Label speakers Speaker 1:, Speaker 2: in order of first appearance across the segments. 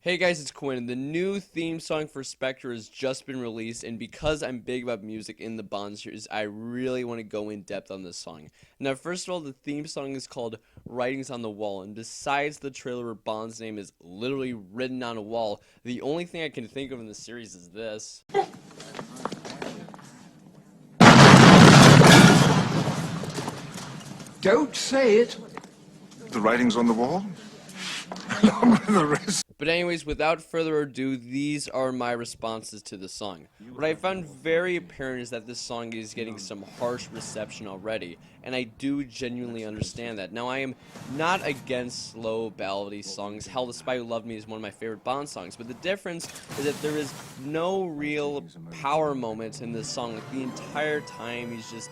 Speaker 1: Hey guys, it's Quinn. The new theme song for Spectre has just been released, and because I'm big about music in the Bond series, I really want to go in depth on this song. Now, first of all, the theme song is called Writings on the Wall, and besides the trailer where Bond's name is literally written on a wall, the only thing I can think of in the series is this.
Speaker 2: Don't say it.
Speaker 3: The writing's on the wall? Along with the rest.
Speaker 1: But anyways, without further ado, these are my responses to the song. What I found very apparent is that this song is getting some harsh reception already, and I do genuinely understand that. Now, I am not against slow ballady songs. Hell, The Spy Who Loved Me is one of my favorite Bond songs, but the difference is that there is no real power moments in this song. Like, the entire time he's just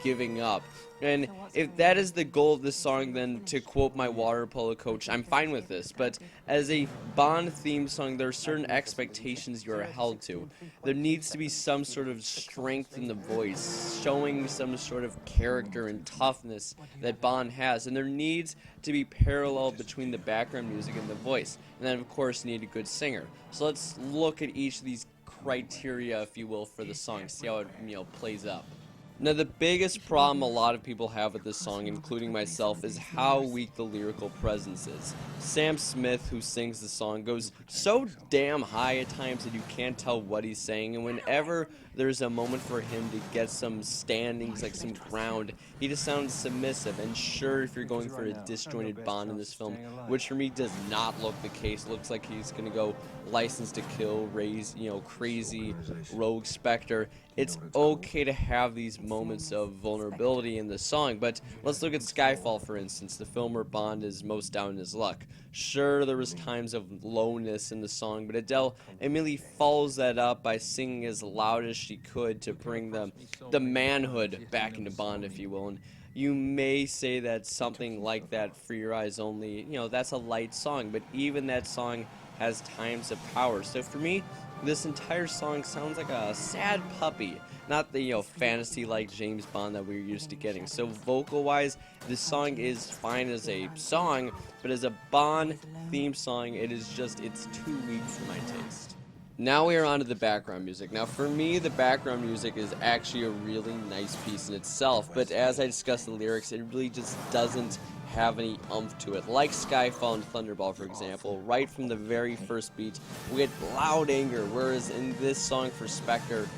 Speaker 1: giving up. And if that is the goal of this song, then to quote my water polo coach, I'm fine with this. But as a Bond theme song, there are certain expectations you are held to. There needs to be some sort of strength in the voice, showing some sort of character and toughness that Bond has. And there needs to be parallel between the background music and the voice. And then, of course, you need a good singer. So let's look at each of these criteria, if you will, for the song, see how it plays up. Now, the biggest problem a lot of people have with this song, including myself, is how weak the lyrical presence is. Sam Smith, who sings the song, goes so damn high at times that you can't tell what he's saying, and whenever there's a moment for him to get some standings, like some ground, he just sounds submissive. And sure, if you're going for a disjointed Bond in this film, which for me does not look the case, it looks like he's gonna go License to Kill, raise, crazy rogue Spectre, it's okay to have these moments of vulnerability in the song. But let's look at Skyfall, for instance, the film where Bond is most down in his luck. Sure, there was times of lowness in the song, but Adele immediately follows that up by singing as loud as she could to bring the manhood back into Bond, if you will. And you may say that something like that, For Your Eyes Only, that's a light song, but even that song has times of power. So for me, this entire song sounds like a sad puppy, not the fantasy like James Bond that we're used to getting. So vocal wise, this song is fine as a song, but as a Bond theme song, it's too weak for my taste. Now we are on to the background music. Now for me, the background music is actually a really nice piece in itself, but as I discussed the lyrics, it really just doesn't have any oomph to it. Like Skyfall and Thunderball, for example, right from the very first beat, we get loud anger, whereas in this song for Spectre,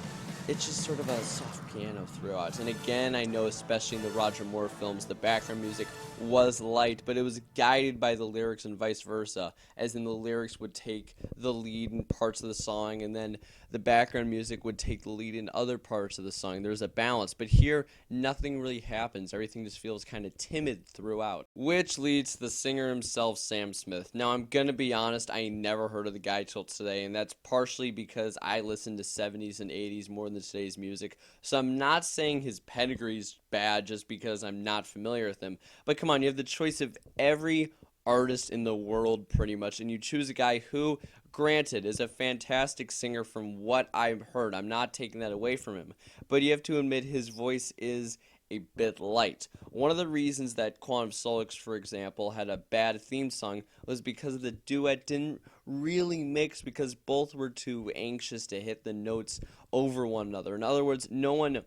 Speaker 1: it's just sort of a soft piano throughout. And again, I know especially in the Roger Moore films, the background music was light, but it was guided by the lyrics and vice versa, as in the lyrics would take the lead in parts of the song, and then the background music would take the lead in other parts of the song. There's a balance, but here, nothing really happens. Everything just feels kind of timid throughout, which leads to the singer himself, Sam Smith. Now, I'm gonna be honest, I never heard of the guy till today, and that's partially because I listened to 70s and 80s more than today's music, so I'm not saying his pedigree's bad just because I'm not familiar with him, but come on, you have the choice of every artist in the world pretty much, and you choose a guy who, granted, is a fantastic singer from what I've heard. I'm not taking that away from him, but you have to admit his voice is a bit light. One of the reasons that Quantum of Solace, for example, had a bad theme song was because the duet didn't really mix, because both were too anxious to hit the notes over one another. In other words, no one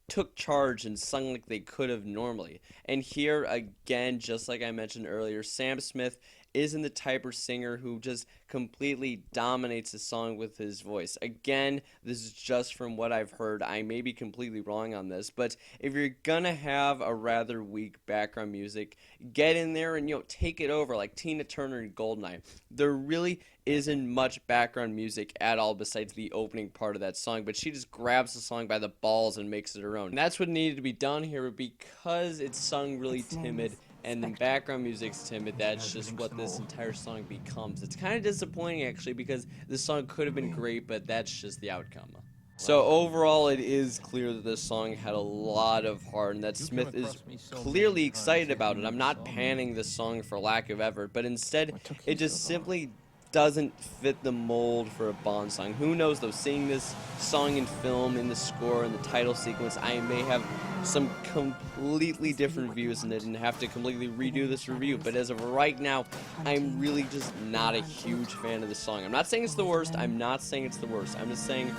Speaker 1: took charge and sung like they could have normally. And here, again, just like I mentioned earlier, Sam Smith isn't the type of singer who just completely dominates the song with his voice. Again, this is just from what I've heard. I may be completely wrong on this, but if you're gonna have a rather weak background music, get in there and take it over like Tina Turner and Goldeneye. There really isn't much background music at all besides the opening part of that song, but she just grabs the song by the balls and makes it her own. And that's what needed to be done here, but because it's sung really timid and the background music's timid, that's just what this entire song becomes. It's kind of disappointing, actually, because this song could have been great, but that's just the outcome. So overall, it is clear that this song had a lot of heart, and that Smith is clearly excited about it. I'm not panning this song for lack of effort, but instead, it just simply doesn't fit the mold for a Bond song. Who knows though, seeing this song in film, in the score, in the title sequence, I may have some completely different views in it and have to completely redo this review. But as of right now, I'm really just not a huge fan of the song. I'm not saying it's the worst, I'm not saying it's the worst, I'm just saying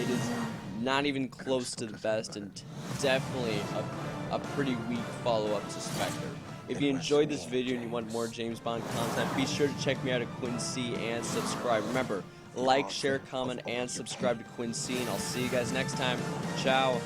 Speaker 1: it is not even close to the best, and definitely a pretty weak follow-up to Spectre. If you enjoyed this video and you want more James Bond content, be sure to check me out at Quinn C and subscribe. Remember, like, share, comment, and subscribe to Quinn C, and I'll see you guys next time. Ciao.